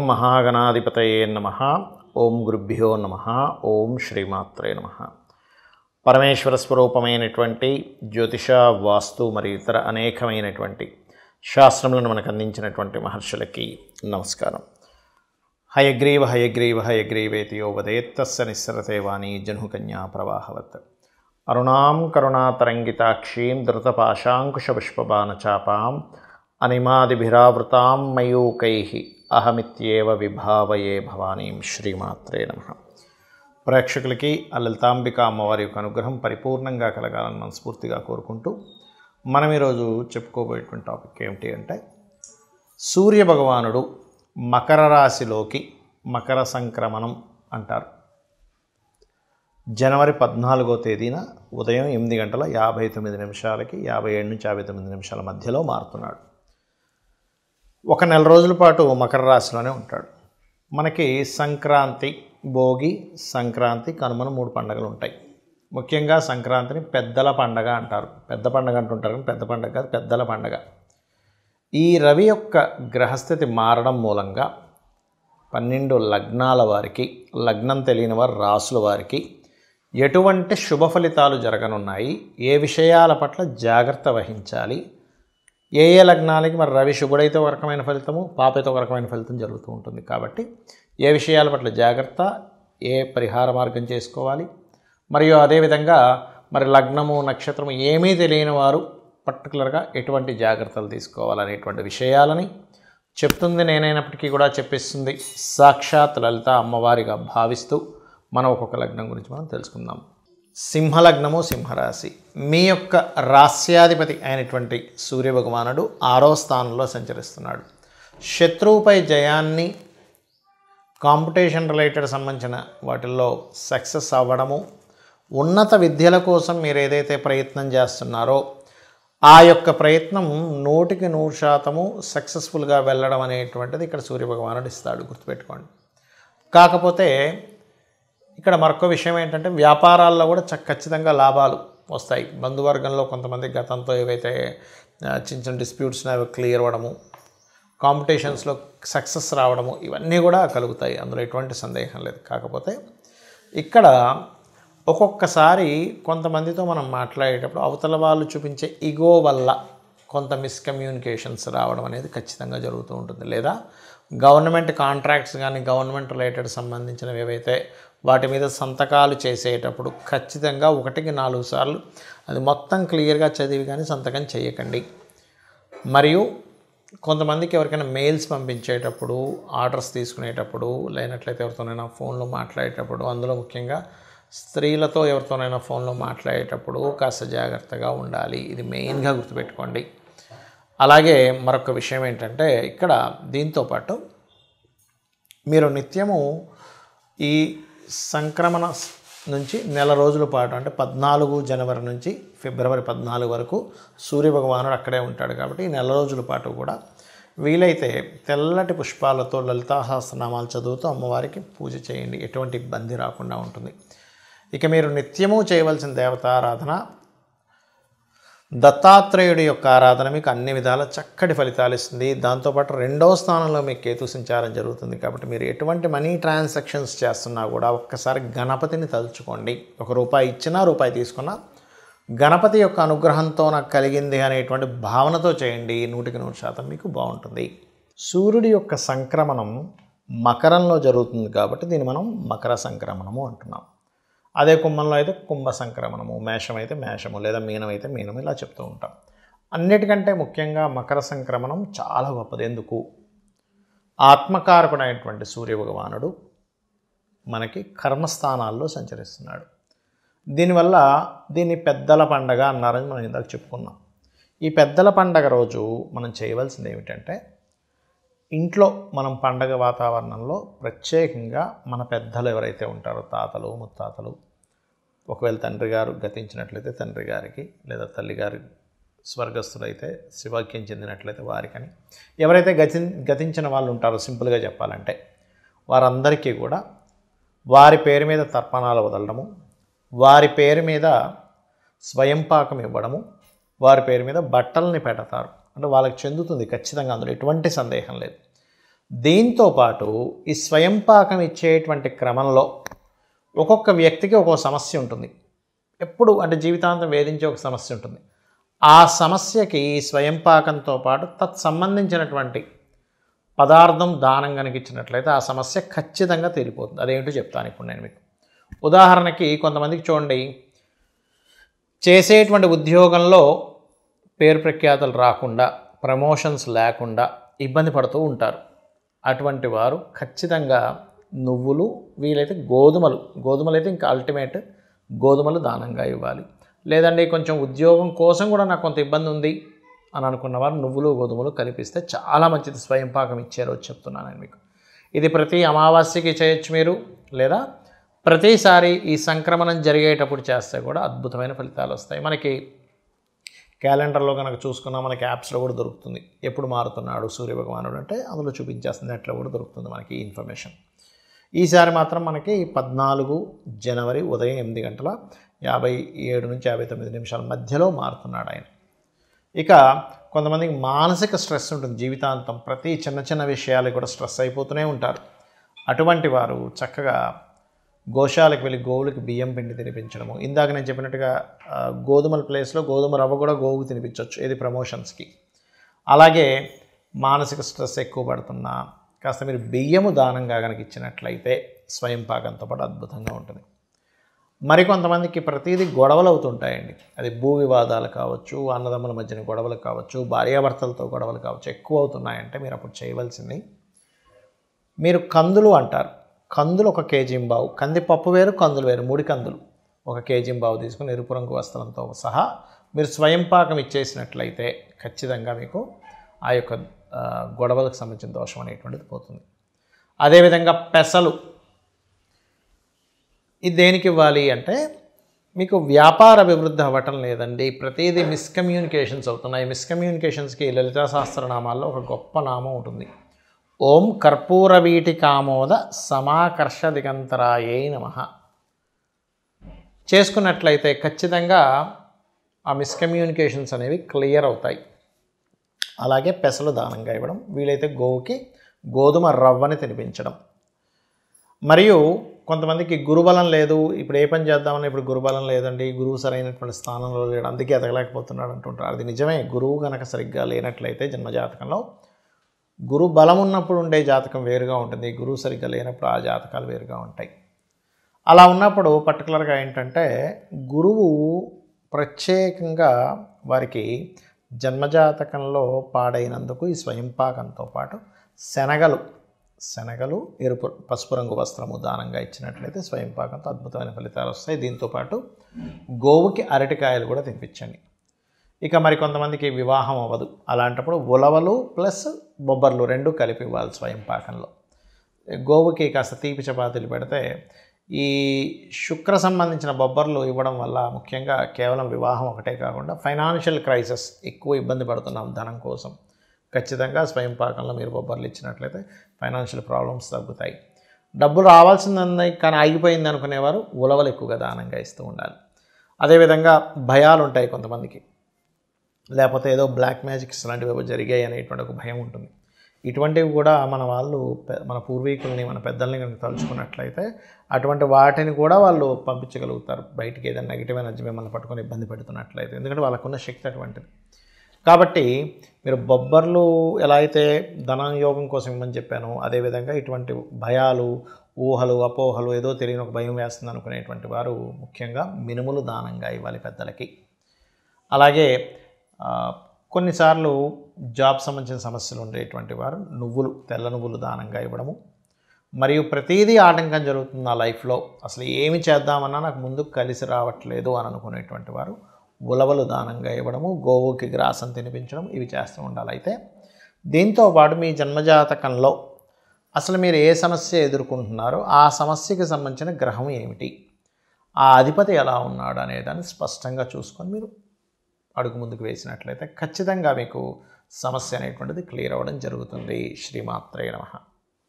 ఓం మహాగణాధిపతయే నమః. ఓం గురుభ్యో నమః. ఓం శ్రీమాత్రే నమః. పరమేశ్వర స్వరూపమైనటువంటి జ్యోతిష, వాస్తు మరియు ఇతర అనేకమైనటువంటి శాస్త్రములను మనకు అందించినటువంటి మహర్షులకి నమస్కారం. హయగ్రీవ హయగ్రీవ హయగ్రీవేతి యో వదేత్తస్య నిస్సరతే వాణీ జహ్నుకన్యా ప్రవాహవత్. అరుణాం కరుణాతరంగితాక్షీం ధృతపాశాంకుశపుష్పబాణచాపాం అనిమాదిభిరావృతాం మయూకైః అహమిత్యేవ విభావయే భవానీం. శ్రీమాత్రే నమః. ప్రేక్షకులకి ఆ లలితాంబిక అమ్మవారి యొక్క అనుగ్రహం పరిపూర్ణంగా కలగాలని మనస్ఫూర్తిగా కోరుకుంటూ మనం ఈరోజు చెప్పుకోబోయేటువంటి టాపిక్ ఏమిటి అంటే, సూర్య భగవానుడు మకర రాశిలోకి మకర సంక్రమణం అంటారు. జనవరి 14వ తేదీన ఉదయం 8:59 57 నుంచి 59 మధ్యలో మారుతున్నాడు. ఒక నెల రోజుల పాటు మకర రాశిలోనే ఉంటాడు. మనకి సంక్రాంతి, భోగి, సంక్రాంతి, కనుమను 3 పండుగలు ఉంటాయి. ముఖ్యంగా సంక్రాంతిని పెద్దల పండగ అంటారు. పెద్ద పండగ అంటుంటారు కానీ పెద్ద పండగ కాదు, పెద్దల పండగ. ఈ రవి యొక్క గ్రహస్థితి మారడం మూలంగా 12 లగ్నాల వారికి, లగ్నం తెలియని వారు రాసుల వారికి ఎటువంటి శుభ ఫలితాలు జరగనున్నాయి, ఏ విషయాల పట్ల జాగ్రత్త వహించాలి, ఏ లగ్నాలకి మరి రవి శుభుడైతే ఒక రకమైన ఫలితము, పాపైతే ఒక రకమైన ఫలితం జరుగుతూ ఉంటుంది. కాబట్టి ఏ విషయాల పట్ల జాగ్రత్త, ఏ పరిహార మార్గం చేసుకోవాలి, మరియు అదేవిధంగా మరి లగ్నము, నక్షత్రము ఏమీ తెలియని వారు పర్టికులర్గా ఎటువంటి జాగ్రత్తలు తీసుకోవాలనేటువంటి విషయాలని చెప్తుంది నేనైనప్పటికీ కూడా చెప్పిస్తుంది సాక్షాత్ లలిత అమ్మవారిగా భావిస్తూ మనం ఒక్కొక్క లగ్నం గురించి మనం తెలుసుకుందాం. సింహలగ్నము, సింహరాశి. మీ యొక్క రాస్యాధిపతి అయినటువంటి సూర్యభగవానుడు 6వ స్థానంలో సంచరిస్తున్నాడు. శత్రువుపై జయాన్ని, కాంపిటీషన్ రిలేటెడ్ సంబంధించిన వాటిల్లో సక్సెస్ అవ్వడము, ఉన్నత విద్యల కోసం మీరు ఏదైతే ప్రయత్నం చేస్తున్నారో ఆ యొక్క ప్రయత్నం 100% సక్సెస్ఫుల్గా వెళ్ళడం అనేటువంటిది ఇక్కడ సూర్యభగవానుడు ఇస్తాడు, గుర్తుపెట్టుకోండి. కాకపోతే ఇక్కడ మరొక విషయం ఏంటంటే, వ్యాపారాల్లో కూడా ఖచ్చితంగా లాభాలు వస్తాయి. బంధువర్గంలో కొంతమంది గతంతో ఏవైతే చిన్న డిస్ప్యూట్స్ అవి క్లియర్ అవ్వడము, కాంపిటీషన్స్లో సక్సెస్ రావడము, ఇవన్నీ కూడా కలుగుతాయి, అందులో ఎటువంటి సందేహం లేదు. కాకపోతే ఇక్కడ ఒక్కొక్కసారి కొంతమందితో మనం మాట్లాడేటప్పుడు అవతల వాళ్ళు చూపించే ఈగో వల్ల కొంత మిస్కమ్యూనికేషన్స్ రావడం అనేది ఖచ్చితంగా జరుగుతూ ఉంటుంది. లేదా గవర్నమెంట్ కాంట్రాక్ట్స్ కానీ, గవర్నమెంట్ రిలేటెడ్ సంబంధించినవి ఏవైతే వాటి మీద సంతకాలు చేసేటప్పుడు ఖచ్చితంగా 1కి 4 సార్లు అది మొత్తం క్లియర్గా చదివి కానీ సంతకం చేయకండి. మరియు కొంతమందికి ఎవరికైనా మెయిల్స్ పంపించేటప్పుడు, ఆర్డర్స్ తీసుకునేటప్పుడు, లేనట్లయితే ఎవరితోనైనా ఫోన్లో మాట్లాడేటప్పుడు, అందులో ముఖ్యంగా స్త్రీలతో ఎవరితోనైనా ఫోన్లో మాట్లాడేటప్పుడు కాస్త జాగ్రత్తగా ఉండాలి. ఇది మెయిన్గా గుర్తుపెట్టుకోండి. అలాగే మరొక విషయం ఏంటంటే, ఇక్కడ దీంతోపాటు మీరు నిత్యము ఈ సంక్రమణ నుంచి నెల రోజుల పాటు, అంటే 14 జనవరి నుంచి ఫిబ్రవరి 14 వరకు సూర్యభగవానుడు అక్కడే ఉంటాడు. కాబట్టి ఈ నెల రోజుల పాటు కూడా వీలైతే తెల్లటి పుష్పాలతో లలితా సహస్రనామాలు చదువుతూ అమ్మవారికి పూజ చేయండి. ఎటువంటి ఇబ్బంది రాకుండా ఉంటుంది. ఇక మీరు నిత్యము చేయవలసిన దేవతారాధన దత్తాత్రేయుడి యొక్క ఆరాధన మీకు అన్ని విధాల చక్కటి ఫలితాలు ఇస్తుంది. దాంతోపాటు 2వ స్థానంలో మీకు కేతు సంచారం జరుగుతుంది. కాబట్టి మీరు ఎటువంటి మనీ ట్రాన్సాక్షన్స్ చేస్తున్నా కూడా ఒక్కసారి గణపతిని తలుచుకోండి. ₹1 ఇచ్చినా, రూపాయి తీసుకున్నా గణపతి యొక్క అనుగ్రహంతో నాకు కలిగింది అనేటువంటి భావనతో చేయండి. 100% మీకు బాగుంటుంది. సూర్యుడి యొక్క సంక్రమణం మకరంలో జరుగుతుంది కాబట్టి దీన్ని మనం మకర సంక్రమణము అంటున్నాం. అదే కుంభంలో అయితే కుంభ సంక్రమణము, మేషం అయితే మేషము, లేదా మీనం అయితే మీనం, ఇలా చెప్తూ ఉంటాం. అన్నిటికంటే ముఖ్యంగా మకర సంక్రమణం చాలా గొప్పది. ఎందుకు? ఆత్మకారకుడైనటువంటి సూర్యభగవానుడు మనకి కర్మస్థానాల్లో సంచరిస్తున్నాడు. దీనివల్ల దీన్ని పెద్దల పండగ అన్నారని మనం ఇందాక చెప్పుకున్నాం. ఈ పెద్దల పండగ రోజు మనం చేయవలసింది ఏమిటంటే, ఇంట్లో మనం పండగ వాతావరణంలో ప్రత్యేకంగా మన పెద్దలు ఎవరైతే ఉంటారో, తాతలు, ముత్తాతలు, ఒకవేళ తండ్రి గారు గతించినట్లయితే తండ్రి గారికి, లేదా తల్లిగారి స్వర్గస్థులైతే శివాక్యం చెందినట్లయితే వారికని, ఎవరైతే గతించిన వాళ్ళు ఉంటారో సింపుల్గా చెప్పాలంటే వారందరికీ కూడా వారి పేరు మీద తర్పణాలు వదలడము, వారి పేరు మీద స్వయంపాకం ఇవ్వడము, వారి పేరు మీద బట్టల్ని పెడతారు. అంటే వాళ్ళకి చెందుతుంది ఖచ్చితంగా, అందులో ఎటువంటి సందేహం లేదు. దీంతో పాటు ఈ స్వయం పాకం ఇచ్చేటువంటి క్రమంలో ఒక్కొక్క వ్యక్తికి ఒక్కొక్క సమస్య ఉంటుంది. ఎప్పుడు అంటే జీవితాంతం వేధించే ఒక సమస్య ఉంటుంది. ఆ సమస్యకి స్వయం పాకంతో పాటు తత్సంబంధించినటువంటి పదార్థం దానం కనుక ఇచ్చినట్లయితే ఆ సమస్య ఖచ్చితంగా తీరిపోతుంది. అదేంటో చెప్తాను ఇప్పుడు నేను మీకు. ఉదాహరణకి కొంతమందికి చూడండి, చేసేటువంటి ఉద్యోగంలో పేరు ప్రఖ్యాతలు రాకుండా, ప్రమోషన్స్ లేకుండా ఇబ్బంది పడుతూ ఉంటారు. అటువంటి వారు ఖచ్చితంగా నువ్వులు, వీలైతే గోధుమలు అయితే ఇంకా అల్టిమేట్, గోధుమలు దానంగా ఇవ్వాలి. లేదండి కొంచెం ఉద్యోగం కోసం కూడా నాకు కొంత ఇబ్బంది ఉంది అని అనుకున్న వారు నువ్వులు గోధుమలు కలిపిస్తే చాలా మంచిది. స్వయం పాకం ఇచ్చే రోజు చెప్తున్నాను నేను మీకు. ఇది ప్రతి అమావాస్యకి చేయొచ్చు మీరు, లేదా ప్రతిసారి ఈ సంక్రమణం జరిగేటప్పుడు చేస్తే కూడా అద్భుతమైన ఫలితాలు వస్తాయి. మనకి క్యాలెండర్లో కనుక చూసుకున్నా మనకి యాప్స్లో కూడా దొరుకుతుంది. ఎప్పుడు మారుతున్నాడు సూర్యభగవానుడు అంటే అందులో చూపించేస్తుంది, నెట్లో కూడా దొరుకుతుంది మనకి ఈ ఇన్ఫర్మేషన్. ఈసారి మాత్రం మనకి 14 జనవరి ఉదయం 8:57 నుంచి 59 మధ్యలో మారుతున్నాడు ఆయన. ఇక కొంతమందికి మానసిక స్ట్రెస్ ఉంటుంది జీవితాంతం, ప్రతి చిన్న చిన్న విషయాలకు కూడా స్ట్రెస్ అయిపోతూనే ఉంటారు. అటువంటి వారు చక్కగా గోశాలకు వెళ్ళి గోవులకి బియ్యం పిండి తినిపించడము. ఇందాక నేను చెప్పినట్టుగా గోధుమల ప్లేస్లో గోధుమ రవ్వ కూడా గోవుకు తినిపించవచ్చు, ఇది ప్రమోషన్స్కి. అలాగే మానసిక స్ట్రెస్ ఎక్కువ పడుతున్నా కాస్త మీరు బియ్యము దానంగా కనుక ఇచ్చినట్లయితే స్వయం పాకంతో పాటు అద్భుతంగా ఉంటుంది. మరికొంతమందికి ప్రతిదీ గొడవలు అవుతుంటాయండి. అది భూ వివాదాలు కావచ్చు, అన్నదమ్ముల మధ్యన గొడవలు కావచ్చు, భార్యాభర్తలతో గొడవలు కావచ్చు, ఎక్కువ అవుతున్నాయంటే మీరు అప్పుడు చేయవలసింది, మీరు కందులు అంటారు, కందులు 1 కేజీ-1/2, కందిపప్పు వేరు కందులు వేరు, 3 కందులు 1 కేజీ-1/2 తీసుకుని ఎరుపు రంగు వస్త్రంతో సహా మీరు స్వయం పాకం ఇచ్చేసినట్లయితే ఖచ్చితంగా మీకు ఆ యొక్క గొడవలకు సంబంధించిన దోషం అనేటువంటిది పోతుంది. అదేవిధంగా పెసలు, ఇది దేనికి ఇవ్వాలి అంటే మీకు వ్యాపార అభివృద్ధి అవ్వటం లేదండి, ప్రతిదీ మిస్కమ్యూనికేషన్స్ అవుతున్నాయి. మిస్కమ్యూనికేషన్స్కి లలితా సహస్రనామాల్లో ఒక గొప్ప నామం ఉంటుంది, ఓం కర్పూర వీటికామోద సమాకర్ష దిగంతరాయై నమః. చేసుకున్నట్లయితే ఖచ్చితంగా ఆ మిస్కమ్యూనికేషన్స్ అనేవి క్లియర్ అవుతాయి. అలాగే పెసలు దానంగా ఇవ్వడం, వీలైతే గోవుకి గోధుమ రవ్వని తినిపించడం. మరియు కొంతమందికి గురుబలం లేదు, ఇప్పుడు ఏ పని చేద్దామని ఇప్పుడు గురుబలం లేదండి, గురువు సరైనటువంటి స్థానంలో లేడు అందుకే ఎదగలేకపోతున్నాడు అంటుంటారు. అది నిజమే. గురువు కనుక సరిగ్గా లేనట్లయితే జన్మజాతకంలో, గురు బలం ఉన్నప్పుడు ఉండే జాతకం వేరుగా ఉంటుంది, గురువు సరిగ్గా లేనప్పుడు ఆ జాతకాలు వేరుగా ఉంటాయి. అలా ఉన్నప్పుడు పర్టికులర్గా ఏంటంటే గురువు ప్రత్యేకంగా వారికి జన్మజాతకంలో పాడైనందుకు ఈ స్వయం పాకంతో పాటు శనగలు ఎరుపు పసుపు రంగు వస్త్రము దానంగా ఇచ్చినట్లయితే స్వయం పాకంతో అద్భుతమైన ఫలితాలు వస్తాయి. దీంతోపాటు గోవుకి అరటికాయలు కూడా తినిపించండి. ఇక మరి కొంతమందికి వివాహం అవ్వదు, అలాంటప్పుడు ఉలవలు ప్లస్ బొబ్బర్లు 2 కలిపి ఇవ్వాలి స్వయం పాకంలో. గోవుకి కాస్త తీపి చపాతీలు పెడితే ఈ శుక్ర సంబంధించిన బొబ్బర్లు ఇవ్వడం వల్ల ముఖ్యంగా కేవలం వివాహం ఒకటే కాకుండా ఫైనాన్షియల్ క్రైసిస్, ఎక్కువ ఇబ్బంది పడుతున్నాం ధనం కోసం, ఖచ్చితంగా స్వయం పాకంలో మీరు బొబ్బర్లు ఇచ్చినట్లయితే ఫైనాన్షియల్ ప్రాబ్లమ్స్ తగ్గుతాయి. డబ్బులు రావాల్సింది కానీ ఆగిపోయింది అనుకునేవారు ఉలవలు ఎక్కువగా దానంగా ఇస్తూ ఉండాలి. అదేవిధంగా భయాలు ఉంటాయి కొంతమందికి, లేకపోతే ఏదో బ్లాక్ మ్యాజిక్స్ లాంటివి జరిగాయి అనేటువంటి ఒక భయం ఉంటుంది. ఇటువంటివి కూడా మన పూర్వీకుల్ని మన పెద్దల్ని కనుక తలుచుకున్నట్లయితే అటువంటి వాటిని కూడా వాళ్ళు పంపించగలుగుతారు బయటికి, ఏదైనా నెగిటివ్ ఎనర్జీ మిమ్మల్ని పట్టుకొని ఇబ్బంది పెడుతున్నట్లయితే, ఎందుకంటే వాళ్ళకున్న శక్తి అటువంటిది. కాబట్టి మీరు బొబ్బర్లు ఎలా అయితే ధనయోగం కోసం ఇవ్వమని చెప్పాను, అదేవిధంగా ఇటువంటి భయాలు, ఊహలు, అపోహలు, ఏదో తెలియని ఒక భయం వేస్తుంది అనుకునేటువంటి వారు ముఖ్యంగా మినుములు దానంగా ఇవ్వాలి పెద్దలకి. అలాగే కొన్నిసార్లు జాబ్ సంబంధించిన సమస్యలు ఉండేటువంటి వారు తెల్ల నువ్వులు దానంగా ఇవ్వడము. మరియు ప్రతిదీ ఆటంకం జరుగుతుంది నా లైఫ్లో, అసలు ఏమి చేద్దామన్నా నాకు ముందుకు కలిసి రావట్లేదు అని అనుకునేటువంటి వారు ఉలవలు దానంగా ఇవ్వడము, గోవుకి గ్రాసం తినిపించడం, ఇవి చేస్తూ ఉండాలి. అయితే దీంతోపాటు మీ జన్మజాతకంలో అసలు మీరు ఏ సమస్య ఎదుర్కొంటున్నారో ఆ సమస్యకి సంబంధించిన గ్రహం ఏమిటి, ఆ అధిపతి ఎలా ఉన్నాడు అనేదాన్ని స్పష్టంగా చూసుకొని మీరు అడుగు ముందుకు వేసినట్లయితే ఖచ్చితంగా మీకు సమస్య అనేటువంటిది క్లియర్ అవ్వడం జరుగుతుంది. శ్రీమాత్రే నమః.